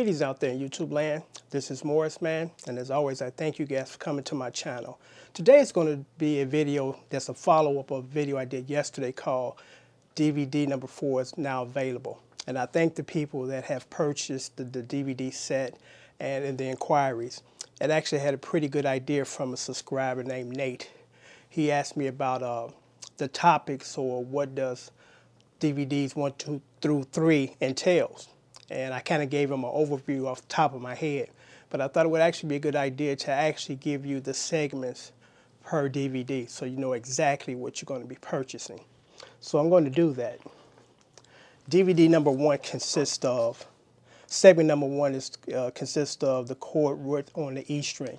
Greetings out there in YouTube land. This is Morris Man, and as always, I thank you guys for coming to my channel. Today is going to be a video that's a follow-up of a video I did yesterday called DVD number 4 is now available. And I thank the people that have purchased the DVD set and in the inquiries. It actually had a pretty good idea from a subscriber named Nate. He asked me about the topics or what does DVDs 1, 2 through 3 entails. And I kind of gave him an overview off the top of my head. But I thought it would actually be a good idea to actually give you the segments per DVD so you know exactly what you're going to be purchasing. So I'm going to do that. DVD number 1 consists of, segment number 1 consists of the chord root on the E string.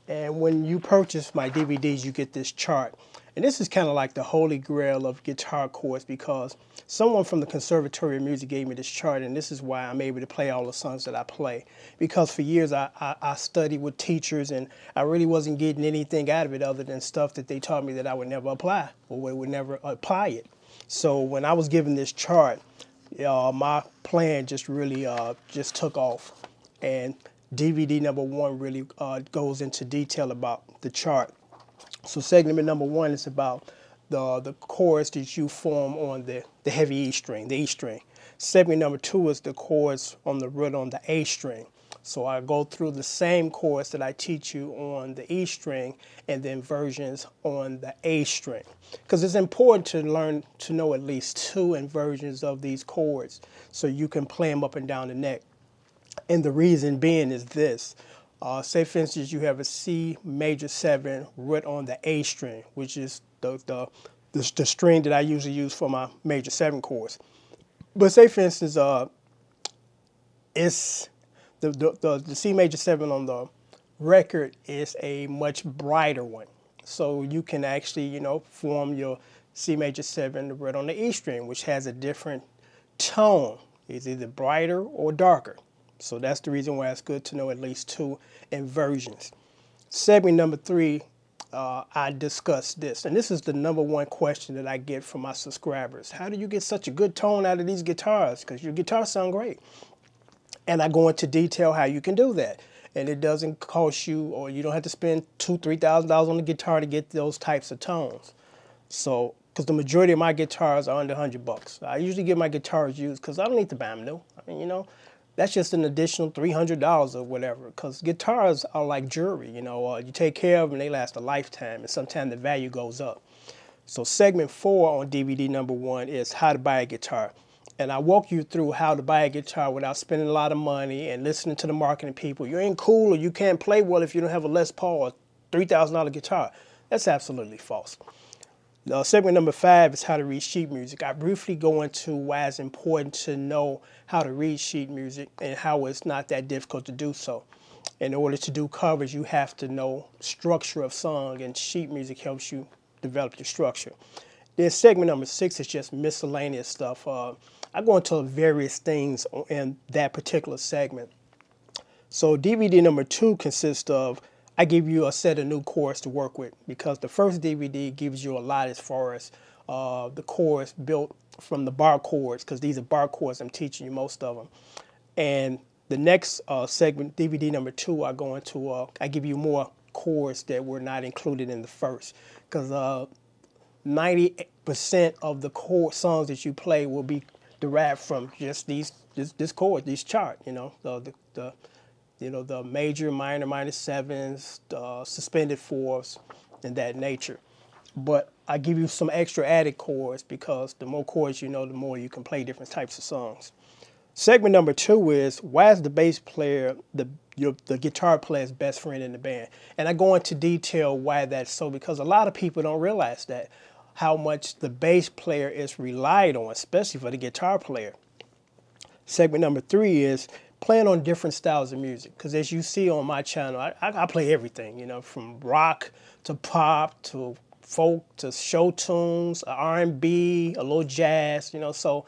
And when you purchase my DVDs, you get this chart. And this is kind of like the holy grail of guitar chords because someone from the Conservatory of Music gave me this chart, and this is why I'm able to play all the songs that I play. Because for years I studied with teachers, and I really wasn't getting anything out of it other than stuff that they taught me that I would never apply or would never apply it. So when I was given this chart, my plan just really just took off. And DVD number 1 really goes into detail about the chart. So segment number 1 is about the chords that you form on the heavy E string, the E string. Segment number 2 is the chords on the root on the A string. So I go through the same chords that I teach you on the E string and then versions on the A string. Because it's important to learn to know at least 2 inversions of these chords so you can play them up and down the neck. And the reason being is this. Say, for instance, you have a C major 7 root on the A string, which is the string that I usually use for my major 7 chords. But say, for instance, it's the C major 7 on the record is a much brighter one. So you can actually, form your C major 7 root on the E string, which has a different tone. It's either brighter or darker. So that's the reason why it's good to know at least 2 inversions. Segment number 3, I discussed this. And this is the number 1 question that I get from my subscribers. How do you get such a good tone out of these guitars? Because your guitars sound great. And I go into detail how you can do that. And it doesn't cost you, or you don't have to spend $2,000, $3,000 on the guitar to get those types of tones. So, because the majority of my guitars are under $100. I usually get my guitars used because I don't need to buy them new. I mean, that's just an additional $300 or whatever, because guitars are like jewelry, you take care of them, they last a lifetime, and sometimes the value goes up. So segment 4 on DVD number 1 is how to buy a guitar. And I walk you through how to buy a guitar without spending a lot of money and listening to the marketing people. You ain't cool or you can't play well if you don't have a Les Paul or $3,000 guitar. That's absolutely false. Segment number 5 is how to read sheet music. I briefly go into why it's important to know how to read sheet music and how it's not that difficult to do so. In order to do covers, you have to know structure of song, and sheet music helps you develop your structure. Then segment number 6 is just miscellaneous stuff. I go into various things in that particular segment. So DVD number 2 consists of, I give you a set of new chords to work with, because the first DVD gives you a lot as far as the chords built from the bar chords, because these are bar chords I'm teaching you most of them. And the next segment, DVD number 2, I go into, I give you more chords that were not included in the first, because 90% of the chord songs that you play will be derived from just this chord, these chart, the major, minor, minor 7s, the suspended 4s, and that nature. But I give you some extra added chords because the more chords you know, the more you can play different types of songs. Segment number 2 is, why is the bass player the guitar player's best friend in the band? And I go into detail why that's so, because a lot of people don't realize that, how much the bass player is relied on, especially for the guitar player. Segment number 3 is playing on different styles of music, because as you see on my channel, I play everything, from rock to pop to folk to show tunes, R&B, a little jazz, so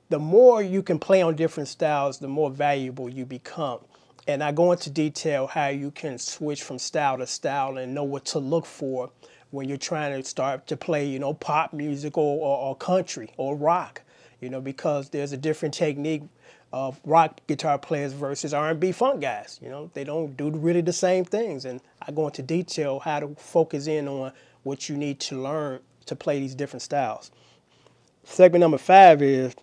the more you can play on different styles, the more valuable you become. And I go into detail how you can switch from style to style and know what to look for when you're trying to start to play, pop music or country or rock, because there's a different technique of rock guitar players versus R&B funk guys. You know, they don't do really the same things. And I go into detail how to focus in on what you need to learn to play these different styles. Segment number 5 is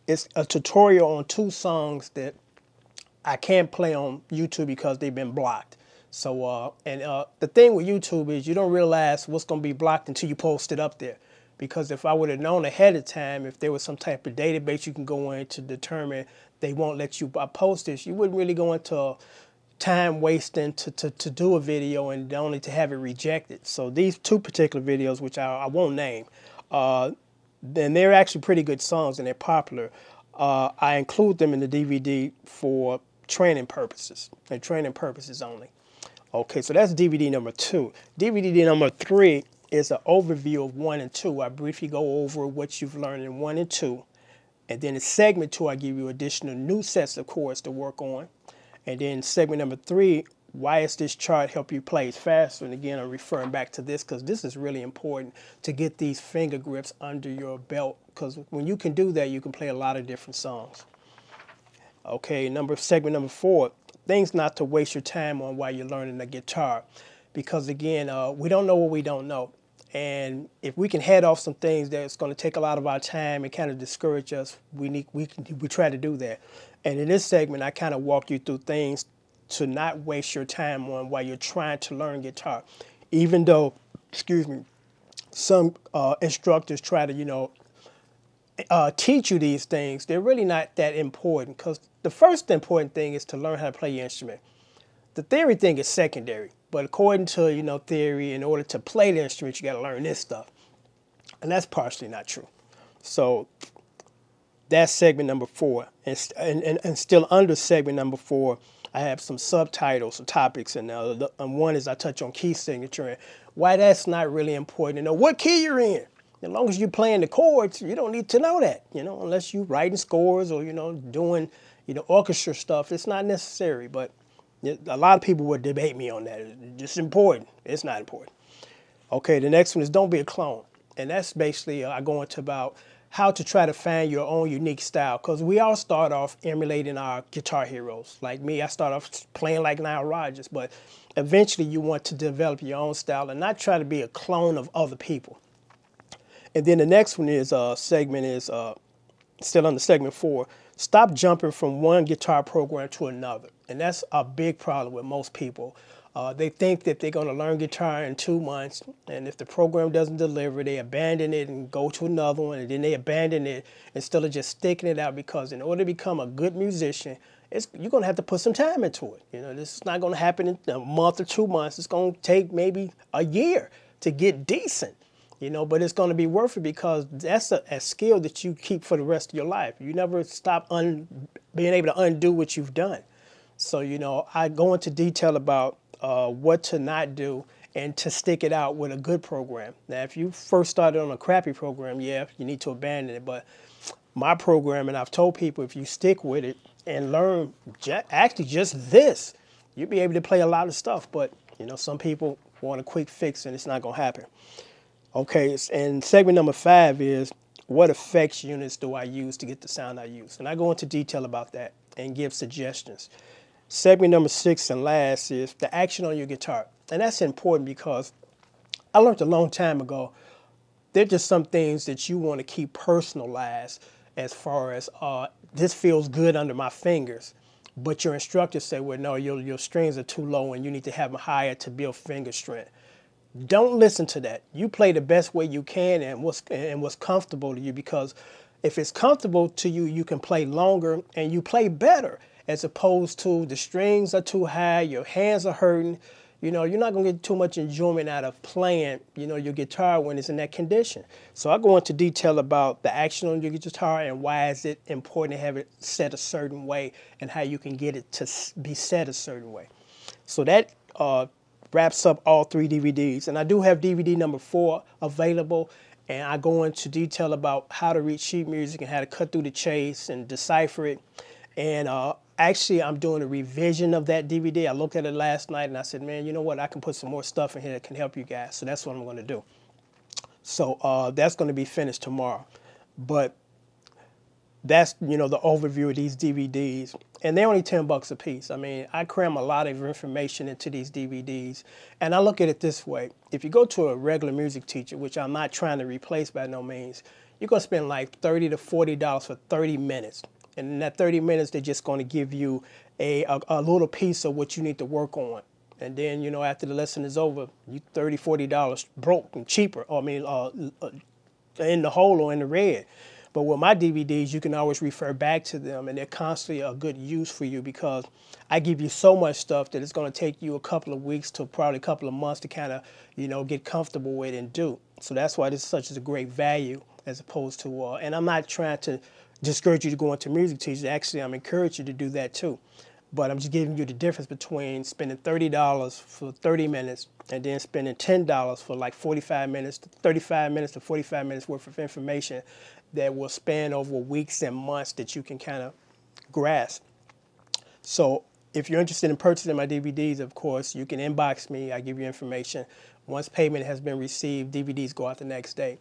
it's a tutorial on 2 songs that I can't play on YouTube because they've been blocked. So, the thing with YouTube is you don't realize what's going to be blocked until you post it up there. Because if I would have known ahead of time, if there was some type of database you can go in to determine they won't let you post this, you wouldn't really go into time wasting to do a video and only to have it rejected. So these 2 particular videos, which I won't name, then they're actually pretty good songs and they're popular. I include them in the DVD for training purposes and training purposes only. Okay, so that's DVD number 2. DVD number 3 is an overview of 1 and 2. I briefly go over what you've learned in 1 and 2. And then in segment 2, I give you additional new sets of chords to work on. And then segment number 3, why does this chart help you play faster? And again, I'm referring back to this because this is really important to get these finger grips under your belt. Because when you can do that, you can play a lot of different songs. Okay, segment number 4, things not to waste your time on while you're learning the guitar. Because again, we don't know what we don't know. And if we can head off some things that's going to take a lot of our time and kind of discourage us, we try to do that. And in this segment, I kind of walk you through things to not waste your time on while you're trying to learn guitar. Even though, some instructors try to, teach you these things, they're really not that important because the first important thing is to learn how to play your instrument. The theory thing is secondary, but according to, theory, in order to play the instrument, you got to learn this stuff. And that's partially not true. So that's segment number 4. And still under segment number 4, I have some subtitles or topics, and one is I touch on key signature and why that's not really important to know what key you're in. As long as you're playing the chords, you don't need to know that, unless you're writing scores or, doing, orchestra stuff. It's not necessary, but a lot of people would debate me on that. It's just important. It's not important. Okay, the next one is don't be a clone. And that's basically, I go into about how to try to find your own unique style. Because we all start off emulating our guitar heroes. Like me, I start off playing like Nile Rodgers. But eventually you want to develop your own style and not try to be a clone of other people. And then the next one is still under segment 4, stop jumping from one guitar program to another. And that's a big problem with most people. They think that they're going to learn guitar in 2 months, and if the program doesn't deliver, they abandon it and go to another one, and then they abandon it instead of just sticking it out, because in order to become a good musician, you're going to have to put some time into it. This is not going to happen in a month or 2 months. It's going to take maybe a year to get decent. But it's going to be worth it because that's a skill that you keep for the rest of your life. You never stop being able to undo what you've done. So, I go into detail about what to not do and to stick it out with a good program. Now, if you first started on a crappy program, yeah, you need to abandon it. But my program, and I've told people, if you stick with it and learn actually just this, you'll be able to play a lot of stuff. But, some people want a quick fix and it's not going to happen. Okay, and segment number 5 is what effects units do I use to get the sound I use? And I go into detail about that and give suggestions. Segment number 6 and last is the action on your guitar. And that's important because I learned a long time ago, there's just some things that you want to keep personalized as far as this feels good under my fingers. But your instructor said, well, no, your strings are too low and you need to have them higher to build finger strength. Don't listen to that. You play the best way you can and what's comfortable to you, because if it's comfortable to you, you can play longer and you play better, as opposed to the strings are too high, your hands are hurting. You're not going to get too much enjoyment out of playing, your guitar when it's in that condition. So I go into detail about the action on your guitar and why is it important to have it set a certain way and how you can get it to be set a certain way. So that wraps up all 3 DVDs. And I do have DVD number 4 available, and I go into detail about how to read sheet music and how to cut through the chase and decipher it. And actually, I'm doing a revision of that DVD. I looked at it last night and I said, man, you know what? I can put some more stuff in here that can help you guys. So that's what I'm going to do. So that's going to be finished tomorrow. But that's, the overview of these DVDs. And they're only $10 a piece. I mean, I cram a lot of information into these DVDs. And I look at it this way. If you go to a regular music teacher, which I'm not trying to replace by no means, you're going to spend like $30 to $40 for 30 minutes. And in that 30 minutes, they're just going to give you a little piece of what you need to work on. And then, after the lesson is over, you $30, $40 broke and cheaper. In the hole or in the red. But with my DVDs, you can always refer back to them, and they're constantly a good use for you because I give you so much stuff that it's going to take you a couple of weeks to probably a couple of months to kind of, get comfortable with and do. So that's why this is such a great value as opposed to, and I'm not trying to discourage you to go into music teachers. Actually, I'm encouraging you to do that too. But I'm just giving you the difference between spending $30 for 30 minutes and then spending $10 for like 45 minutes, 35 minutes to 45 minutes worth of information that will span over weeks and months that you can kind of grasp. So if you're interested in purchasing my DVDs, of course, you can inbox me. I give you information. Once payment has been received, DVDs go out the next day.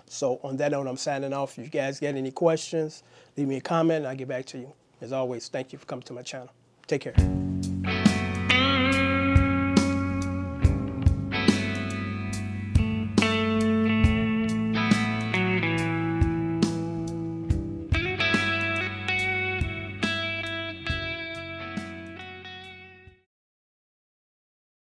So on that note, I'm signing off. If you guys got any questions, leave me a comment and I'll get back to you. As always, thank you for coming to my channel. Take care.